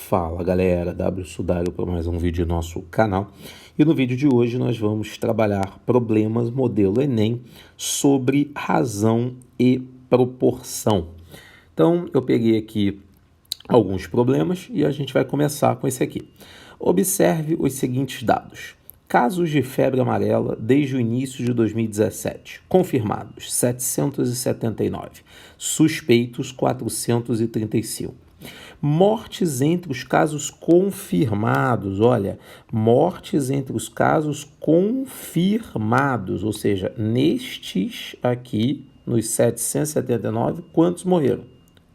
Fala galera, W Sudário para mais um vídeo do nosso canal. E no vídeo de hoje nós vamos trabalhar problemas modelo Enem sobre razão e proporção. Então eu peguei aqui alguns problemas e a gente vai começar com esse aqui. Observe os seguintes dados. Casos de febre amarela desde o início de 2017. Confirmados, 779. Suspeitos, 435. Mortes entre os casos confirmados, olha, mortes entre os casos confirmados, ou seja, nestes aqui, nos 779, quantos morreram,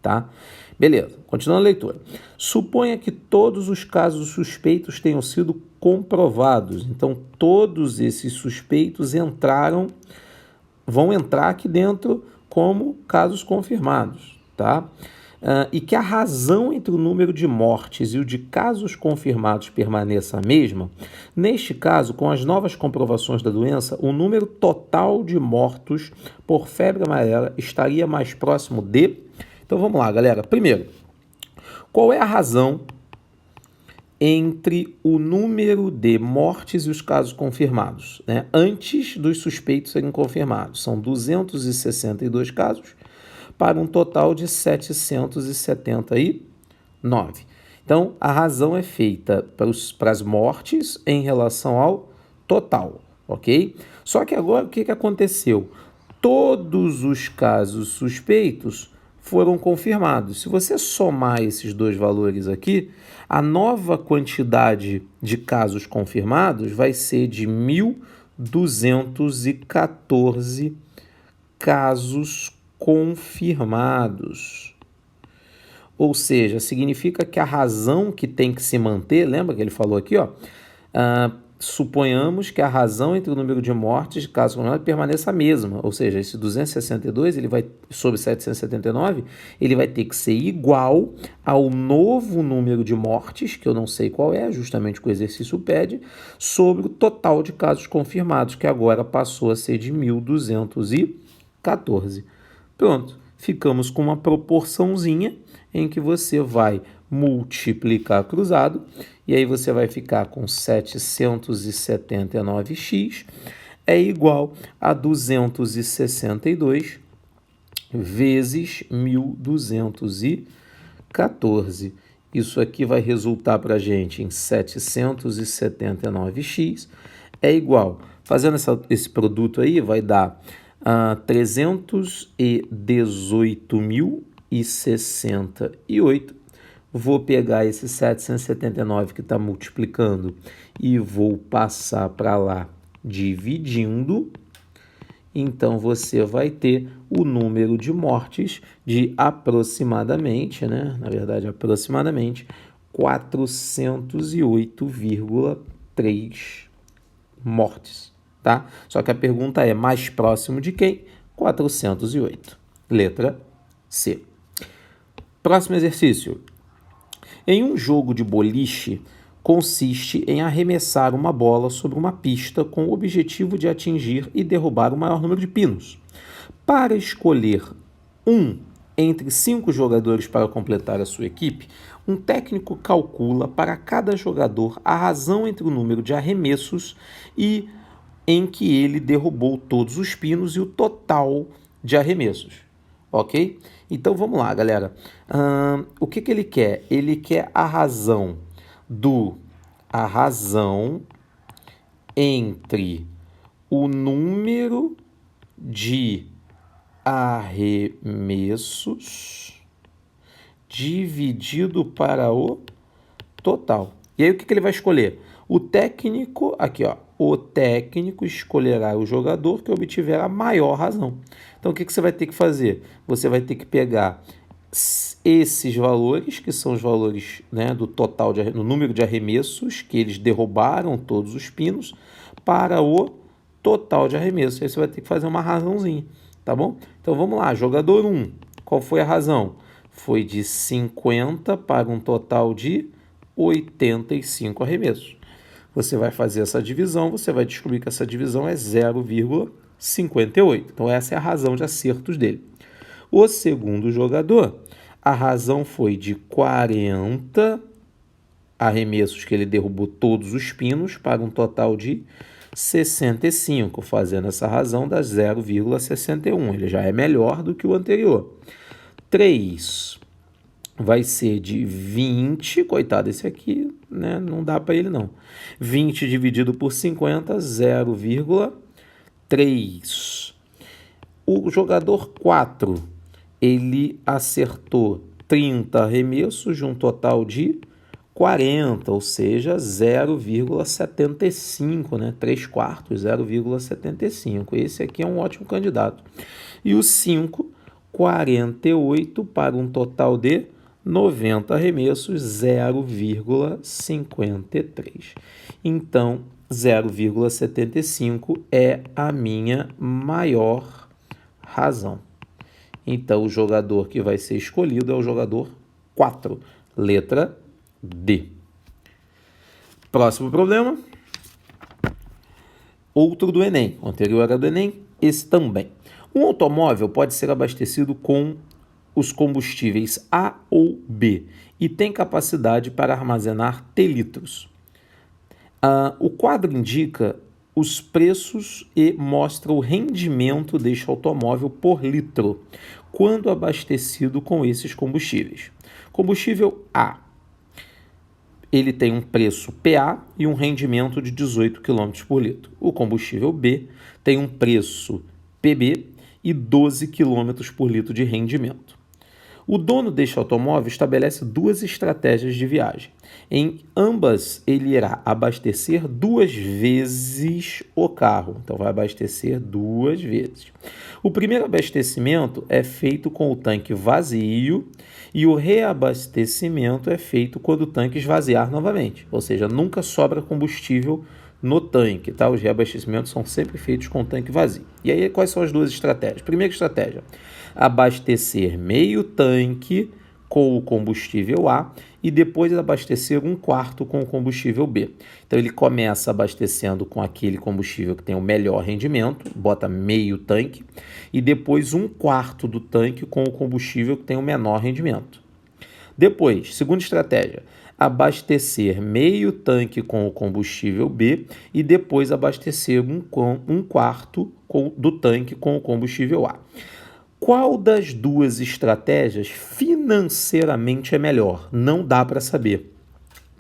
tá? Beleza, continuando a leitura. Suponha que todos os casos suspeitos tenham sido comprovados, então todos esses suspeitos vão entrar aqui dentro como casos confirmados, tá? E que a razão entre o número de mortes e o de casos confirmados permaneça a mesma, neste caso, com as novas comprovações da doença, o número total de mortos por febre amarela estaria mais próximo de... Então vamos lá, galera. Primeiro, qual é a razão entre o número de mortes e os casos confirmados, né? Antes dos suspeitos serem confirmados? São 262 casos, para um total de 779. Então, a razão é feita para as mortes em relação ao total, ok? Só que agora, o que aconteceu? Todos os casos suspeitos foram confirmados. Se você somar esses dois valores aqui, a nova quantidade de casos confirmados vai ser de 1.214 casos confirmados. Ou seja, significa que a razão que tem que se manter, lembra que ele falou aqui, ó, suponhamos que a razão entre o número de mortes de casos confirmados permaneça a mesma, ou seja, esse 262 ele vai, sobre 779, ele vai ter que ser igual ao novo número de mortes, que eu não sei qual é, justamente o que o exercício pede, sobre o total de casos confirmados, que agora passou a ser de 1.214. Pronto, ficamos com uma proporçãozinha em que você vai multiplicar cruzado e aí você vai ficar com 779x é igual a 262 vezes 1.214. Isso aqui vai resultar para a gente em 779x é igual, fazendo esse produto aí, vai dar 318.068. Vou pegar esse 779 que está multiplicando e vou passar para lá dividindo. Então, você vai ter o número de mortes de aproximadamente, né? Na verdade, aproximadamente 408,3 mortes. Tá? Só que a pergunta é mais próximo de quem? 408. Letra C. Próximo exercício. Em um jogo de boliche, consiste em arremessar uma bola sobre uma pista com o objetivo de atingir e derrubar o maior número de pinos. Para escolher um entre 5 jogadores para completar a sua equipe, um técnico calcula para cada jogador a razão entre o número de arremessos e em que ele derrubou todos os pinos e o total de arremessos, ok? Então vamos lá, galera. O que ele quer? Ele quer a razão entre o número de arremessos dividido para o total. E aí o que ele vai escolher? O técnico, aqui ó, o técnico escolherá o jogador que obtiver a maior razão. Então o que você vai ter que fazer? Você vai ter que pegar esses valores, que são os valores, né, do total, no número de arremessos, que eles derrubaram todos os pinos, para o total de arremessos. Aí você vai ter que fazer uma razãozinha, tá bom? Então vamos lá, jogador 1, qual foi a razão? Foi de 50 para um total de 85 arremessos. Você vai fazer essa divisão, você vai descobrir que essa divisão é 0,58. Então essa é a razão de acertos dele. O segundo jogador, a razão foi de 40 arremessos que ele derrubou todos os pinos para um total de 65, fazendo essa razão da 0,61. Ele já é melhor do que o anterior. 3 vai ser de 20, coitado, esse aqui, né, não dá para ele não. 20 dividido por 50, 0,3. O jogador 4, ele acertou 30 arremessos de um total de 40, ou seja, 0,75, né? 3 quartos, 0,75. Esse aqui é um ótimo candidato. E o 5, 48 para um total de 90 arremessos, 0,53. Então, 0,75 é a minha maior razão. Então, o jogador que vai ser escolhido é o jogador 4, letra D. Próximo problema. Outro do Enem. O anterior era do Enem, esse também. Um automóvel pode ser abastecido com os combustíveis A ou B e tem capacidade para armazenar T litros. O quadro indica os preços e mostra o rendimento deste automóvel por litro quando abastecido com esses combustíveis. Combustível A, ele tem um preço PA e um rendimento de 18 km por litro. O combustível B tem um preço PB e 12 km por litro de rendimento. O dono deste automóvel estabelece duas estratégias de viagem. Em ambas, ele irá abastecer 2 vezes o carro. Então, vai abastecer 2 vezes. O primeiro abastecimento é feito com o tanque vazio e o reabastecimento é feito quando o tanque esvaziar novamente. Ou seja, nunca sobra combustível no tanque, tá? Os reabastecimentos são sempre feitos com o tanque vazio. E aí, quais são as duas estratégias? Primeira estratégia, abastecer meio tanque com o combustível A e depois abastecer 1/4 com o combustível B. Então, ele começa abastecendo com aquele combustível que tem o melhor rendimento, bota meio tanque, e depois 1/4 do tanque com o combustível que tem o menor rendimento. Depois, segunda estratégia, abastecer meio tanque com o combustível B e depois abastecer 1/4 do tanque com o combustível A. Qual das duas estratégias financeiramente é melhor? Não dá para saber.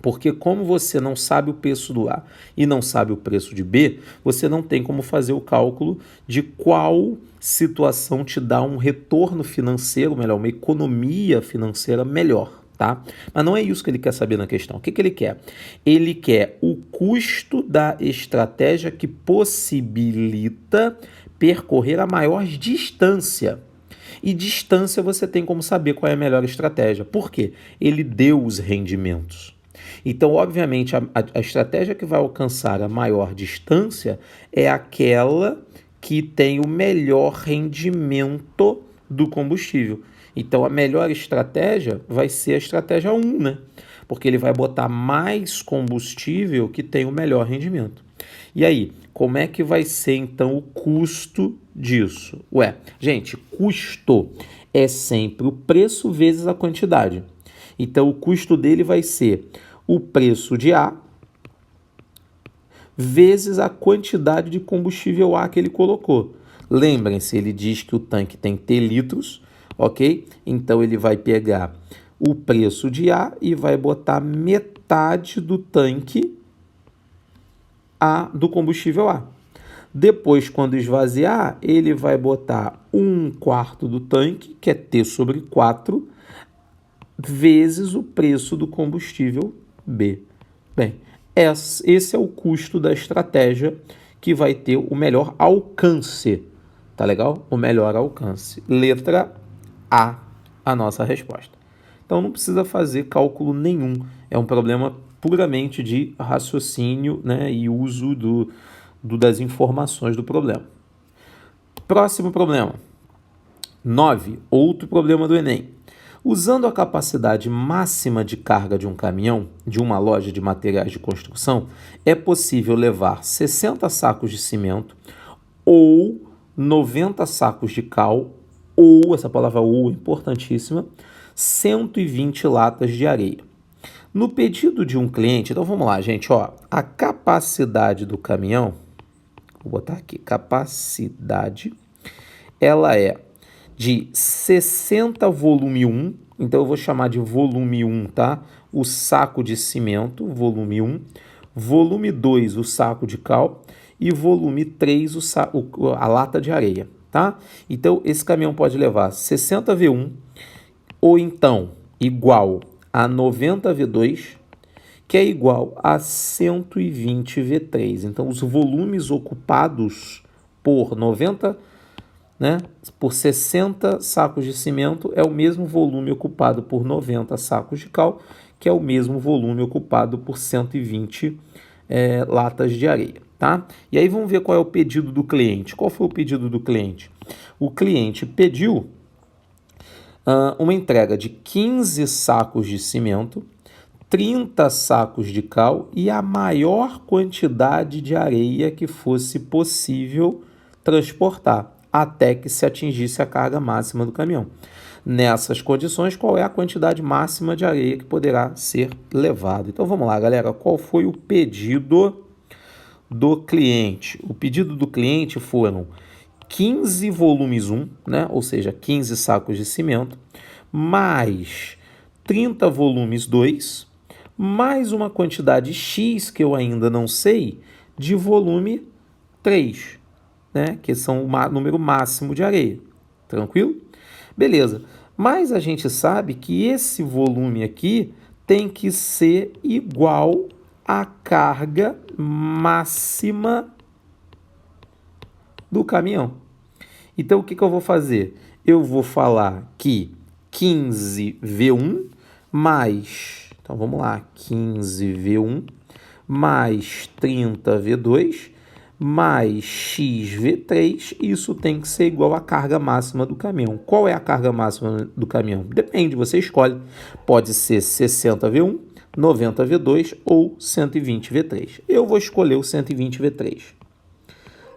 Porque como você não sabe o preço do A e não sabe o preço de B, você não tem como fazer o cálculo de qual situação te dá um retorno financeiro melhor, uma economia financeira melhor, tá? Mas não é isso que ele quer saber na questão. O que ele quer? Ele quer o custo da estratégia que possibilita percorrer a maior distância. E distância você tem como saber qual é a melhor estratégia. Por quê? Ele deu os rendimentos. Então, obviamente, a estratégia que vai alcançar a maior distância é aquela que tem o melhor rendimento do combustível. Então, a melhor estratégia vai ser a estratégia 1, né? Porque ele vai botar mais combustível que tem o melhor rendimento. E aí, como é que vai ser, então, o custo disso? Gente, custo é sempre o preço vezes a quantidade. Então, o custo dele vai ser o preço de A vezes a quantidade de combustível A que ele colocou. Lembrem-se, ele diz que o tanque tem T litros, ok? Então, ele vai pegar o preço de A e vai botar metade do tanque A do combustível A. Depois, quando esvaziar, ele vai botar 1/4 do tanque, que é T sobre 4, vezes o preço do combustível B. Bem, esse é o custo da estratégia que vai ter o melhor alcance. Tá legal? O melhor alcance. Letra A nossa resposta. Então, não precisa fazer cálculo nenhum. É um problema puramente de raciocínio, né, e uso das informações do problema. Próximo problema. 9. Outro problema do Enem. Usando a capacidade máxima de carga de um caminhão de uma loja de materiais de construção, é possível levar 60 sacos de cimento ou 90 sacos de cal, ou, essa palavra ou é importantíssima, 120 latas de areia. No pedido de um cliente, então vamos lá, gente, ó, a capacidade do caminhão, vou botar aqui, capacidade, ela é de 60 volume 1, então eu vou chamar de volume 1, tá? O saco de cimento, volume 1, volume 2, o saco de cal, e volume 3, a lata de areia, tá? Então, esse caminhão pode levar 60 V1, ou então igual a 90 V2, que é igual a 120 V3. Então, os volumes ocupados por 90, né, por 60 sacos de cimento é o mesmo volume ocupado por 90 sacos de cal, que é o mesmo volume ocupado por 120 latas de areia, tá? E aí vamos ver qual é o pedido do cliente. Qual foi o pedido do cliente? O cliente pediu uma entrega de 15 sacos de cimento, 30 sacos de cal e a maior quantidade de areia que fosse possível transportar, até que se atingisse a carga máxima do caminhão. Nessas condições, qual é a quantidade máxima de areia que poderá ser levada? Então vamos lá, galera, qual foi o pedido do cliente? O pedido do cliente foram 15 volumes 1, né? Ou seja, 15 sacos de cimento, mais 30 volumes 2, mais uma quantidade X, que eu ainda não sei, de volume 3, né? Que são o número máximo de areia. Tranquilo? Beleza. Mas a gente sabe que esse volume aqui tem que ser igual à carga máxima do caminhão. Então, o que eu vou fazer? Eu vou falar que 15 V1 mais, então vamos lá, 15 V1 mais 30 V2 mais XV3, isso tem que ser igual à carga máxima do caminhão. Qual é a carga máxima do caminhão? Depende, você escolhe. Pode ser 60 V1, 90 V2 ou 120 V3. Eu vou escolher o 120 V3.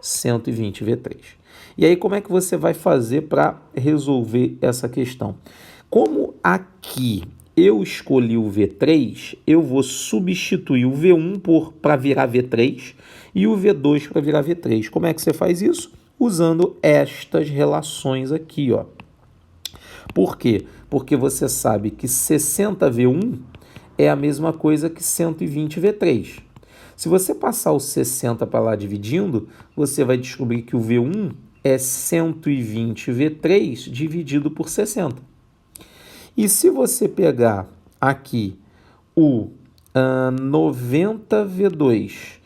120 V3. E aí, como é que você vai fazer para resolver essa questão? Como aqui eu escolhi o V3, eu vou substituir o V1 para virar V3 e o V2 para virar V3. Como é que você faz isso? Usando estas relações aqui, ó. Por quê? Porque você sabe que 60 V1 é a mesma coisa que 120 V3. Se você passar o 60 para lá dividindo, você vai descobrir que o V1 é 120 V3 dividido por 60. E se você pegar aqui o 90 V2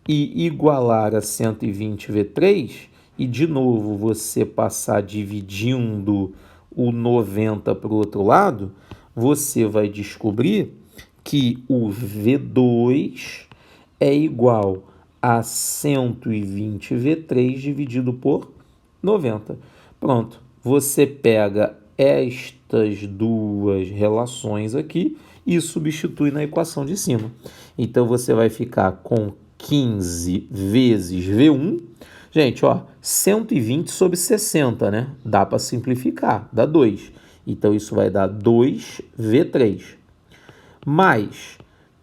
e igualar a 120 V3, e de novo você passar dividindo o 90 para o outro lado, você vai descobrir que o V2 é igual a 120 V3 dividido por 90. Pronto, você pega estas duas relações aqui e substitui na equação de cima. Então, você vai ficar com 15 vezes V1. Gente, ó, 120 sobre 60, né? Dá para simplificar, dá 2. Então, isso vai dar 2V3. Mais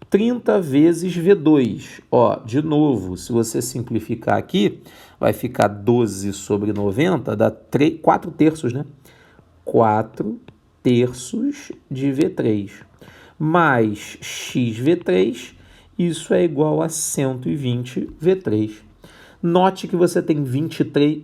30 vezes V2. Ó, de novo, se você simplificar aqui, vai ficar 12 sobre 90, dá 4 terços, né? 4 terços de V3. Mais XV3, isso é igual a 120 V3. Note que você tem 23,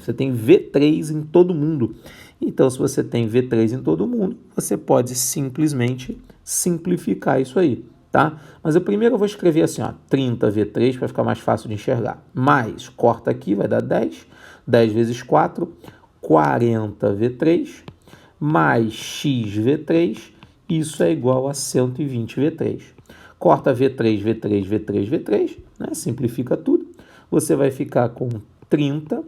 você tem V3 em todo mundo. Então, se você tem V3 em todo mundo, você pode simplesmente simplificar isso aí, tá? Mas eu primeiro vou escrever assim, ó, 30 V3 para ficar mais fácil de enxergar. Mais, corta aqui, vai dar 10. 10 vezes 4, 40 V3, mais XV3, isso é igual a 120 V3. Corta V3, V3, V3, V3, né? Simplifica tudo. Você vai ficar com 30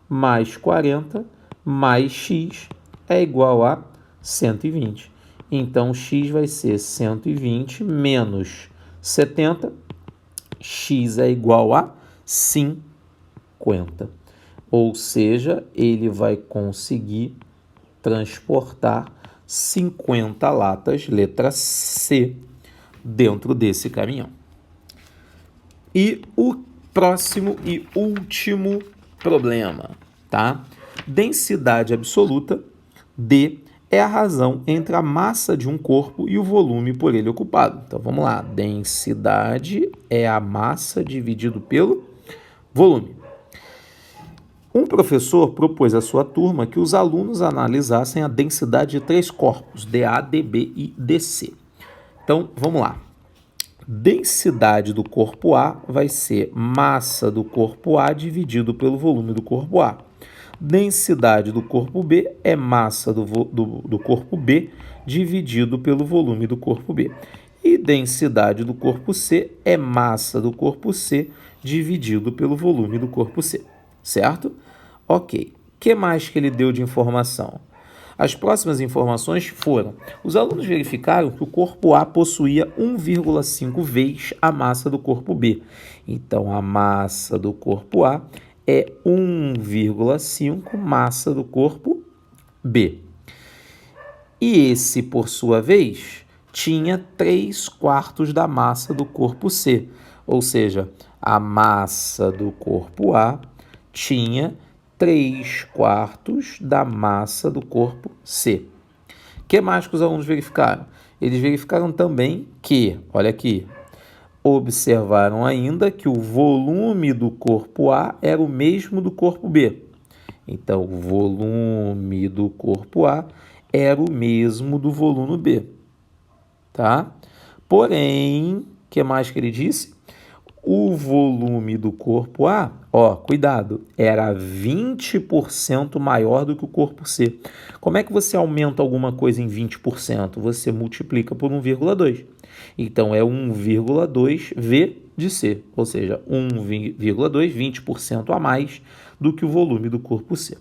mais 40 mais X é igual a 120. Então, X vai ser 120 menos 70. X é igual a 50. Ou seja, ele vai conseguir transportar 50 latas, letra C, dentro desse caminhão. E o próximo e último problema, tá? Densidade absoluta, D, é a razão entre a massa de um corpo e o volume por ele ocupado. Então, vamos lá. Densidade é a massa dividido pelo volume. Um professor propôs à sua turma que os alunos analisassem a densidade de 3 corpos, dA, dB e dC. Então, vamos lá. Densidade do corpo A vai ser massa do corpo A dividido pelo volume do corpo A. Densidade do corpo B é massa do corpo B dividido pelo volume do corpo B. E densidade do corpo C é massa do corpo C dividido pelo volume do corpo C. Certo? Ok. O que mais que ele deu de informação? As próximas informações foram: os alunos verificaram que o corpo A possuía 1,5 vezes a massa do corpo B. Então, a massa do corpo A é 1,5 massa do corpo B. E esse, por sua vez, tinha 3/4 da massa do corpo C. Ou seja, a massa do corpo A tinha 3/4 da massa do corpo C. O que mais que os alunos verificaram? Eles verificaram também que, olha aqui, observaram ainda que o volume do corpo A era o mesmo do corpo B. Então, o volume do corpo A era o mesmo do volume B. Tá? Porém, o que mais que ele disse? O volume do corpo A, cuidado, era 20% maior do que o corpo C. Como é que você aumenta alguma coisa em 20%? Você multiplica por 1,2. Então, é 1,2 V de C, ou seja, 1,2, 20% a mais do que o volume do corpo C.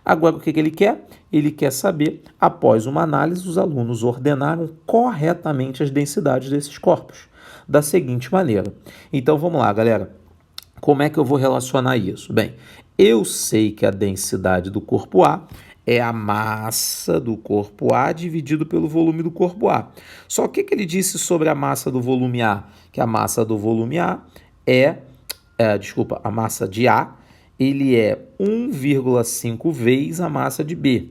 Agora, o que ele quer? Ele quer saber, após uma análise, os alunos ordenaram corretamente as densidades desses corpos, da seguinte maneira. Então, vamos lá, galera. Como é que eu vou relacionar isso? Bem, eu sei que a densidade do corpo A é a massa do corpo A dividido pelo volume do corpo A. Só que o que ele disse sobre a massa do volume A? Que a massa do volume A a massa de A, ele é 1,5 vezes a massa de B.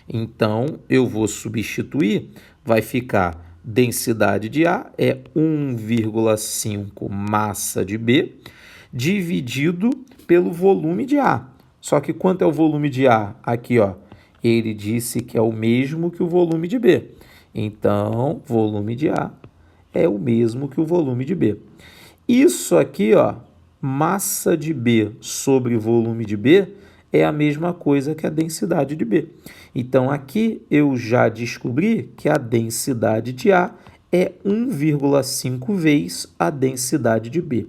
Então, eu vou substituir, vai ficar densidade de A é 1,5 massa de B dividido pelo volume de A. Só que quanto é o volume de A? Aqui, ele disse que é o mesmo que o volume de B. Então, volume de A é o mesmo que o volume de B. Isso aqui, massa de B sobre volume de B, é a mesma coisa que a densidade de B. Então, aqui eu já descobri que a densidade de A é 1,5 vezes a densidade de B. O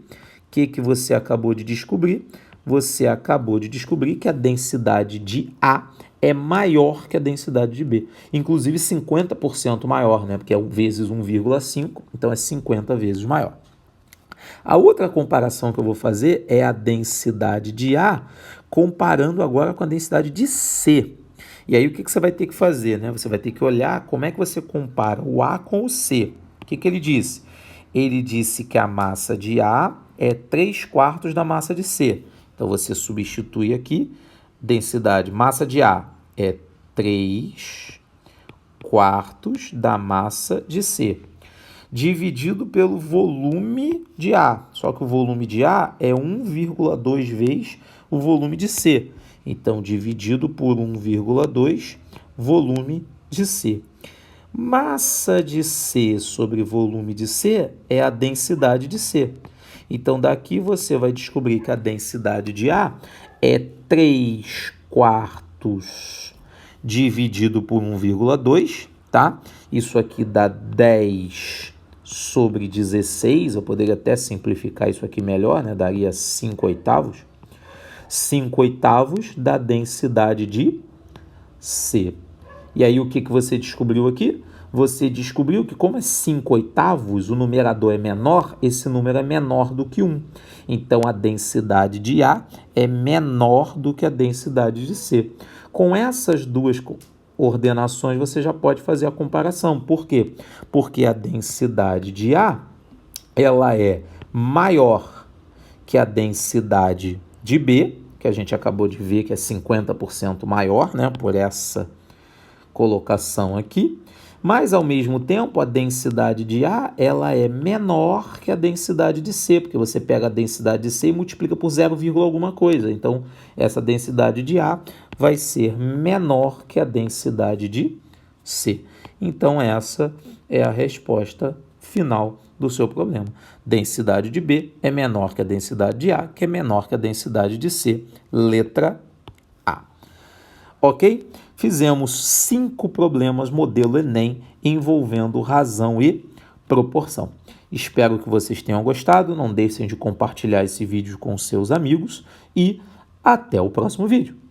que você acabou de descobrir? Você acabou de descobrir que a densidade de A é maior que a densidade de B. Inclusive 50% maior, né? Porque é vezes 1,5, então é 50 vezes maior. A outra comparação que eu vou fazer é a densidade de A comparando agora com a densidade de C. E aí o que você vai ter que fazer, né? Você vai ter que olhar como é que você compara o A com o C. O que ele disse? Ele disse que a massa de A é 3/4 da massa de C. Então você substitui aqui, densidade, massa de A é 3/4 da massa de C, dividido pelo volume de A. Só que o volume de A é 1,2 vezes o volume de C. Então, dividido por 1,2 volume de C. Massa de C sobre volume de C é a densidade de C. Então, daqui você vai descobrir que a densidade de A é 3/4 dividido por 1,2, tá? Isso aqui dá 10 sobre 16, eu poderia até simplificar isso aqui melhor, né? Daria 5/8. 5/8 da densidade de C. E aí o que você descobriu aqui? Você descobriu que como é 5/8, o numerador é menor, esse número é menor do que 1. Então, a densidade de A é menor do que a densidade de C. Com essas duas ordenações você já pode fazer a comparação. Por quê? Porque a densidade de A ela é maior que a densidade de B, que a gente acabou de ver que é 50% maior, né, por essa colocação aqui, mas ao mesmo tempo a densidade de A ela é menor que a densidade de C, porque você pega a densidade de C e multiplica por 0, alguma coisa. Então, essa densidade de A vai ser menor que a densidade de C. Então, essa é a resposta final do seu problema. Densidade de B é menor que a densidade de A, que é menor que a densidade de C. Letra A. Ok? Fizemos 5 problemas modelo Enem envolvendo razão e proporção. Espero que vocês tenham gostado. Não deixem de compartilhar esse vídeo com seus amigos e até o próximo vídeo.